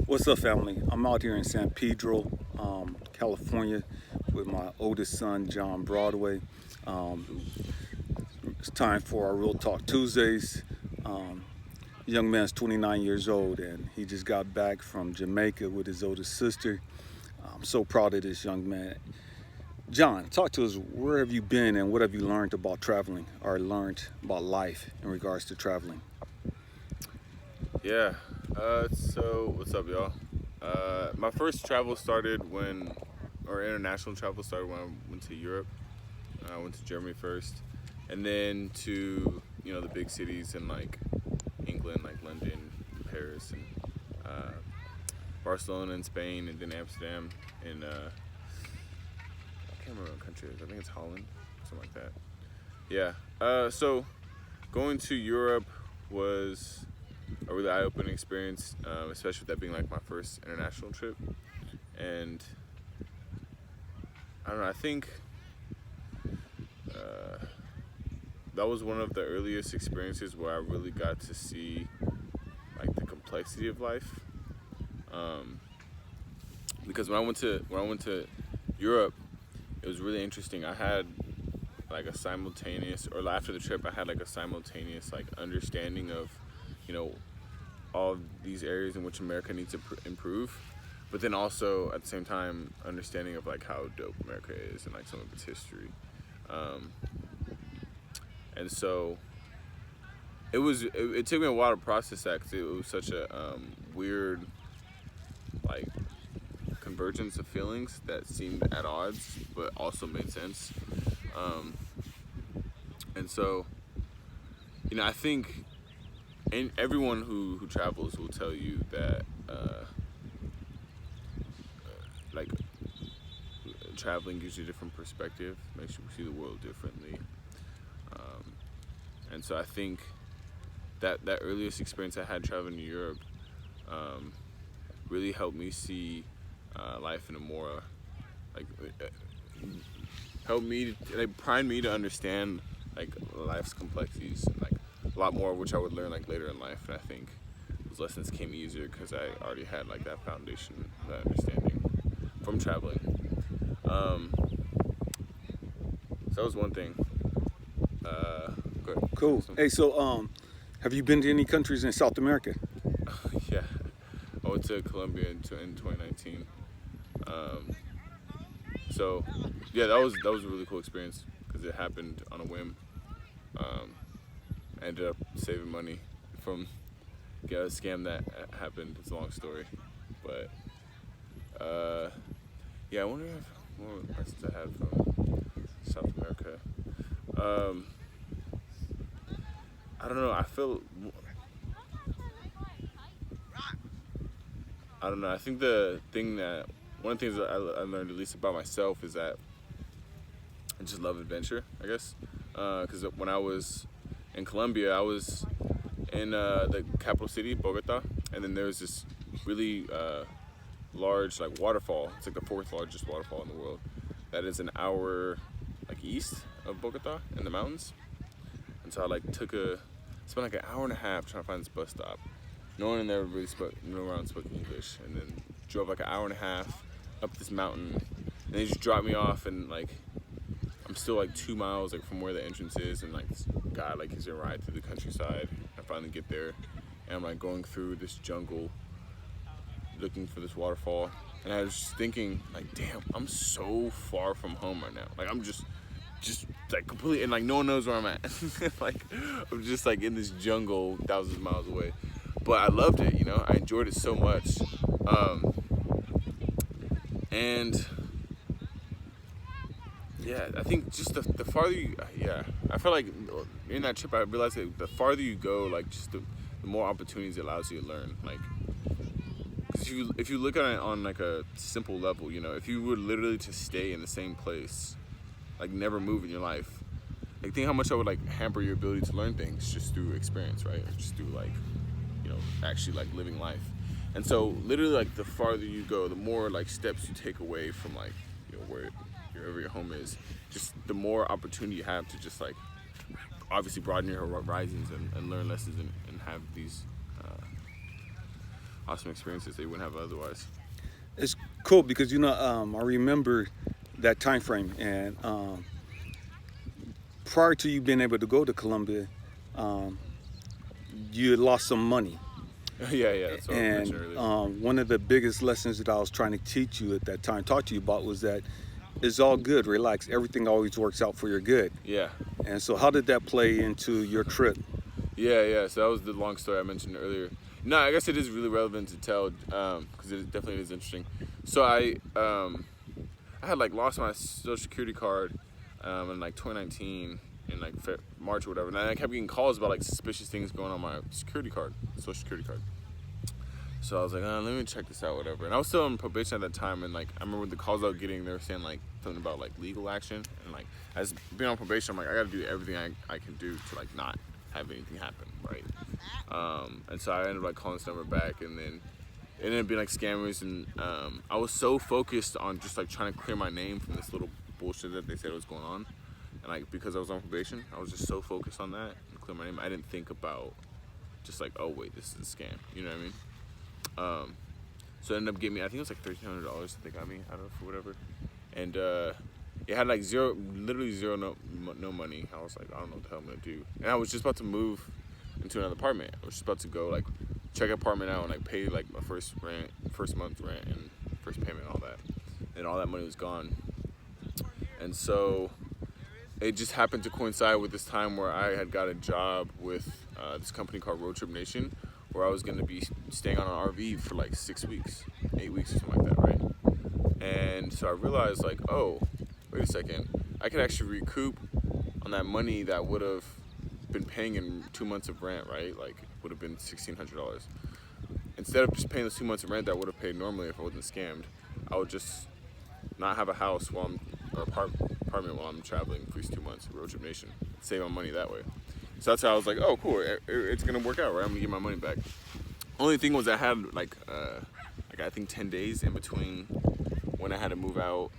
What's up, family? I'm out here in San Pedro, California, with my oldest son, John Broadway. Um, it's time for our Real Talk Tuesdays. Um, Young man's 29 years old, and he just got back from Jamaica with his oldest sister. I'm so proud of this young man. John, talk to us. Where have you been, and what have you learned about traveling, or learned about life in regards to traveling? Yeah. So what's up, y'all? My first travel started or international travel started when I went to Europe. I went to Germany first, and then to the big cities in like England, like London, Paris, and uh, Barcelona in Spain, and then Amsterdam. And I can't remember what country it is. I think it's Holland, something like that. Yeah. So going to Europe was a really eye-opening experience, especially with that being like my first international trip. And I don't know, I think uh, that was one of the earliest experiences where I really got to see like the complexity of life. Um, because when I went to Europe, it was really interesting. I had like a simultaneous, or after the trip, I had like a simultaneous like understanding of, you know, all of these areas in which America needs to improve, but then also at the same time understanding of like how dope America is and like some of its history. Um, and so it took me a while to process that because it was such a weird like convergence of feelings that seemed at odds but also made sense. Um, and so I think and everyone who travels will tell you that like traveling gives you a different perspective, makes you see the world differently. Um, and so I think that earliest experience I had traveling to Europe um, really helped me see life in a more like helped me like prime me to understand like life's complexities and like a lot more of which I would learn like later in life. And I think those lessons came easier because I already had like that foundation, that understanding from traveling. Um, so that was one thing. Good. Cool. Hey, so have you been to any countries in South America? Yeah, I went to Colombia in 2019. Um, so yeah, that was a really cool experience because it happened on a whim. Um, I ended up saving money from a scam that happened. It's a long story, but yeah, I wonder if more lessons I had from South America. Um, I don't know. I don't know. I think one of the things that I learned at least about myself is that I just love adventure, I guess. Because when I was in Colombia, I was in the capital city, Bogota, and then there's this really large like waterfall. It's like the fourth largest waterfall in the world. That is an hour like east of Bogota in the mountains. And so I like spent like an hour and a half trying to find this bus stop. No one in there really spoke English, and then drove like an hour and a half up this mountain, and they just dropped me off, and like I'm still like 2 miles like from where the entrance is, and like this guy like he's gonna ride through the countryside. I finally get there, and I'm like going through this jungle looking for this waterfall, and I was just thinking like, damn, I'm so far from home right now. Like I'm just like completely, and like no one knows where I'm at. Like I'm just like in this jungle thousands of miles away, but I loved it. I enjoyed it so much. And yeah, I think just the farther I feel like in that trip I realized that the farther you go, like just the more opportunities it allows you to learn. Like, cause if you look at it on like a simple level, if you were literally to stay in the same place, like never move in your life, like think how much that would like hamper your ability to learn things just through experience, right? Or just through like, actually like living life. And so literally like the farther you go, the more like steps you take away from like, wherever your home is, just the more opportunity you have to just like obviously broaden your horizons and learn lessons and have these awesome experiences that you wouldn't have otherwise. It's cool because I remember that time frame, and prior to you being able to go to Colombia, you had lost some money. Yeah, that's what I And mentioned earlier. one of the biggest lessons that I was trying to teach you at that time, talk to you about, was that it's all good, relax. Everything always works out for your good. Yeah. And so, how did that play into your trip? Yeah. So that was the long story I mentioned earlier. No, I guess it is really relevant to tell because it definitely is interesting. So I had like lost my social security card in like 2019 in like March or whatever, and I kept getting calls about like suspicious things going on my security card, social security card. So I was like, let me check this out, whatever. And I was still on probation at that time, and like I remember the calls I was getting, they were saying like something about like legal action, and like as being on probation, I'm like, I got to do everything I can do to like not have anything happen, right? And so I ended up like calling this number back, and then it ended up being like scammers, and I was so focused on just like trying to clear my name from this little bullshit that they said was going on, and like because I was on probation, I was just so focused on that and clear my name, I didn't think about just like, oh wait, this is a scam, you know what I mean? So it ended up getting me, I think it was like $1,300 that they got me out of, or whatever, and it had like literally zero, no money. I was like, I don't know what the hell I'm gonna do, and I was just about to move into another apartment. I was just about to go like check an apartment out and like pay like my first month's rent and first payment and all that, and all that money was gone. And so it just happened to coincide with this time where I had got a job with this company called Road Trip Nation, where I was going to be staying on an RV for like 6 weeks, 8 weeks or something like that, right? And so I realized like, oh, wait a second, I could actually recoup on that money that would have been paying in 2 months of rent, right? Like would have been $1,600. Instead of just paying those 2 months of rent that I would have paid normally if I wasn't scammed, I would just not have a house or apartment while I'm traveling for these 2 months, Road Trip Nation, save my money that way. So that's how I was like, oh, cool, it's gonna work out, right? I'm gonna get my money back. Only thing was I had like I think 10 days in between when I had to move out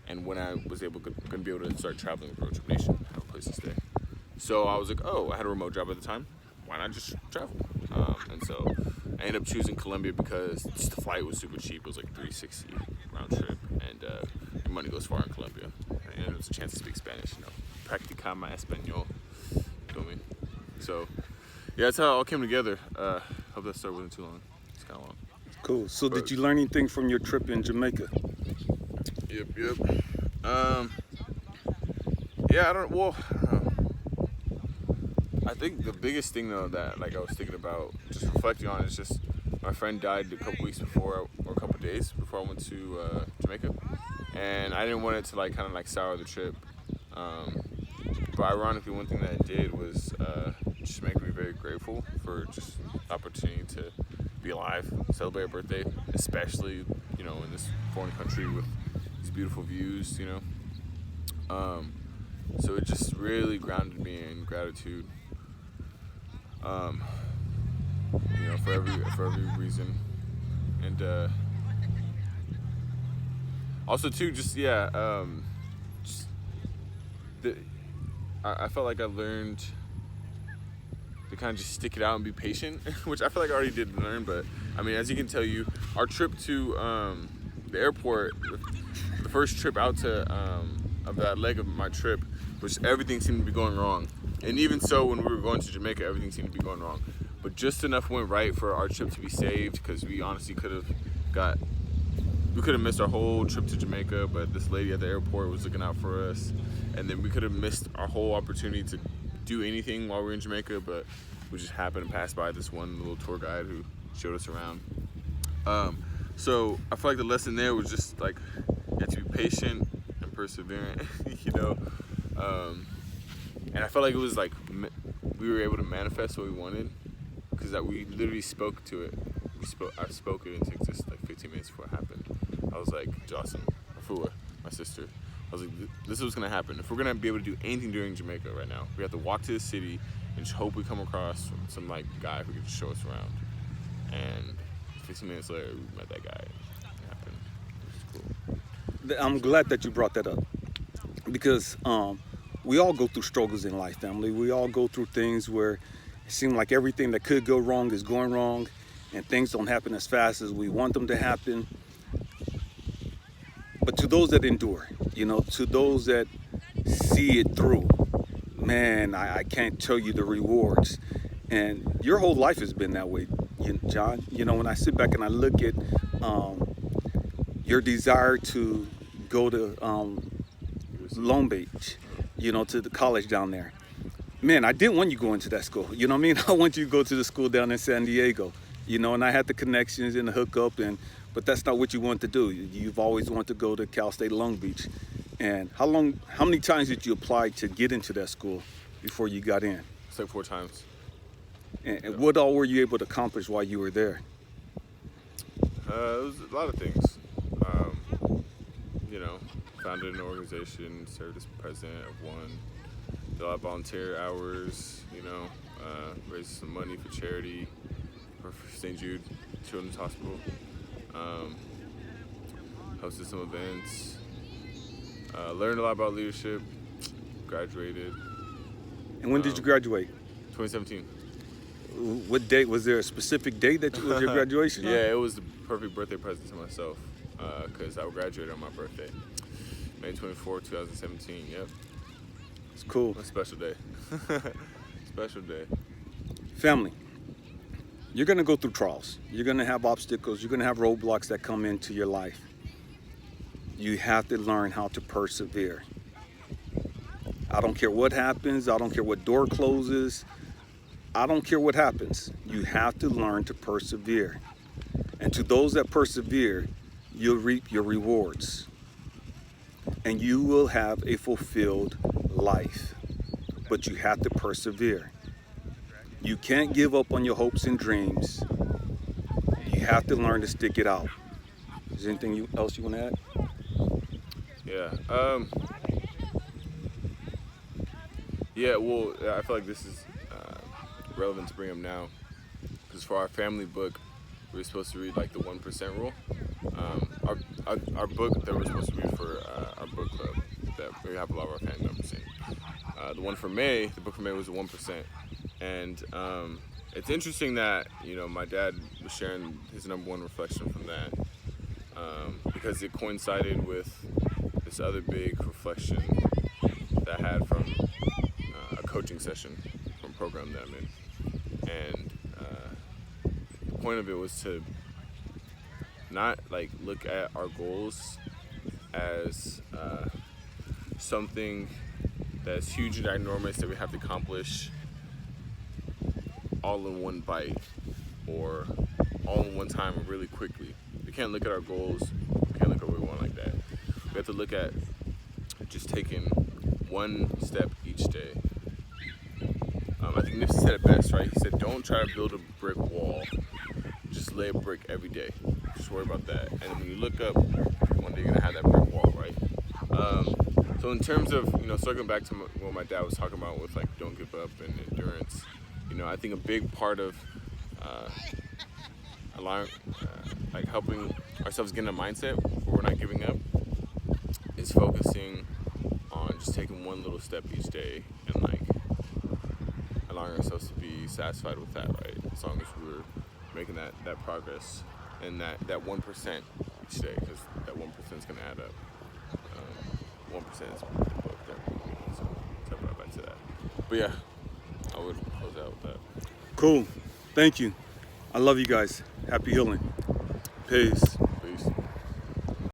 and when I was gonna be able to start traveling with Road Trip Nation, have a place to stay. So I was like, oh, I had a remote job at the time. Why not just travel? And so I ended up choosing Colombia because just the flight was super cheap. It was like $360 round trip, and your money goes far in Colombia. And it was a chance to speak Spanish, practicar my español. You feel me? So yeah, that's how it all came together. Hope that story wasn't too long. It's kind of long. Cool. So, did you learn anything from your trip in Jamaica? Yep. Yeah, I don't know. I think the biggest thing though that like I was thinking about, just reflecting on, is just my friend died a couple weeks before, or a couple days before I went to Jamaica, and I didn't want it to like kind of like sour the trip. But ironically, one thing that it did was just make me very grateful for just the opportunity to be alive, celebrate a birthday, especially in this foreign country with these beautiful views. So it just really grounded me in gratitude. For every reason, and also too, I felt like I learned to kind of just stick it out and be patient, which I feel like I already did learn. But I mean, as you can tell, our trip to the airport, the first trip out to of that leg of my trip, which everything seemed to be going wrong. And even so, when we were going to Jamaica, everything seemed to be going wrong. But just enough went right for our trip to be saved, because we honestly could have missed our whole trip to Jamaica, but this lady at the airport was looking out for us. And then we could have missed our whole opportunity to do anything while we were in Jamaica, but we just happened to pass by this one little tour guide who showed us around. So I feel like the lesson there was just like, you have to be patient and perseverant, and I felt like it was like we were able to manifest what we wanted, because that we literally spoke to it. I spoke it into existence like 15 minutes before it happened. I was like, Jocelyn, Afua, my sister, I was like, this is what's gonna happen. If we're gonna be able to do anything during Jamaica right now, we have to walk to the city and just hope we come across some like guy who can just show us around. And 15 minutes later, we met that guy. It happened. It was cool. I'm glad that you brought that up, because we all go through struggles in life, family. We all go through things where it seems like everything that could go wrong is going wrong, and things don't happen as fast as we want them to happen. But to those that endure, to those that see it through, man, I can't tell you the rewards. And your whole life has been that way, John. When I sit back and I look at your desire to go to Long Beach, to the college down there. Man, I didn't want you going to that school. You know what I mean? I want you to go to the school down in San Diego. And I had the connections and the hookup, but that's not what you want to do. You've always wanted to go to Cal State Long Beach. And how many times did you apply to get into that school before you got in? It's like 4 times. And what all were you able to accomplish while you were there? It was a lot of things. Founded an organization, served as president of one, did a lot of volunteer hours, raised some money for charity, for St. Jude Children's Hospital, hosted some events, learned a lot about leadership, graduated. And when did you graduate? 2017. What date? Was there a specific date that was your graduation? Yeah, it was the perfect birthday present to myself because I graduated on my birthday, May 24, 2017. Yep. It's cool. A special day. Special day. Family, you're going to go through trials. You're going to have obstacles. You're going to have roadblocks that come into your life. You have to learn how to persevere. I don't care what happens. I don't care what door closes. I don't care what happens. You have to learn to persevere. And to those that persevere, you'll reap your rewards. And you will have a fulfilled life. But you have to persevere. You can't give up on your hopes and dreams. You have to learn to stick it out. Is there anything else you want to add? Yeah. Yeah, well, I feel like this is relevant to bring up now. Because for our family book, we were supposed to read like the 1% rule. Our book that we're supposed to read for our book club that we have a lot of our family members in. The book for May was the 1%. And it's interesting that, my dad was sharing his number one reflection from that because it coincided with this other big reflection that I had from a coaching session from a program that I'm in. And the point of it was to not look at our goals as something that's huge and ginormous that we have to accomplish all in one bite or all in one time or really quickly. We can't look at our goals, we can't look at what we want like that. We have to look at just taking one step each day. I think Nipsey said it best, right? He said, don't try to build a brick wall, just lay a brick every day. Just worry about that. And when you look up, one day you're gonna have that brick wall, right? So in terms of, circling back to what my dad was talking about with don't give up and endurance, I think a big part of helping ourselves get in a mindset where we're not giving up is focusing on just taking one little step each day and allowing ourselves to be satisfied with that, right? As long as we're making that progress and that 1% each day, because that 1% is going to add up. 1% is the book there. So talk right back to that. But yeah, I would close out with that. Cool. Thank you. I love you guys. Happy healing. Peace.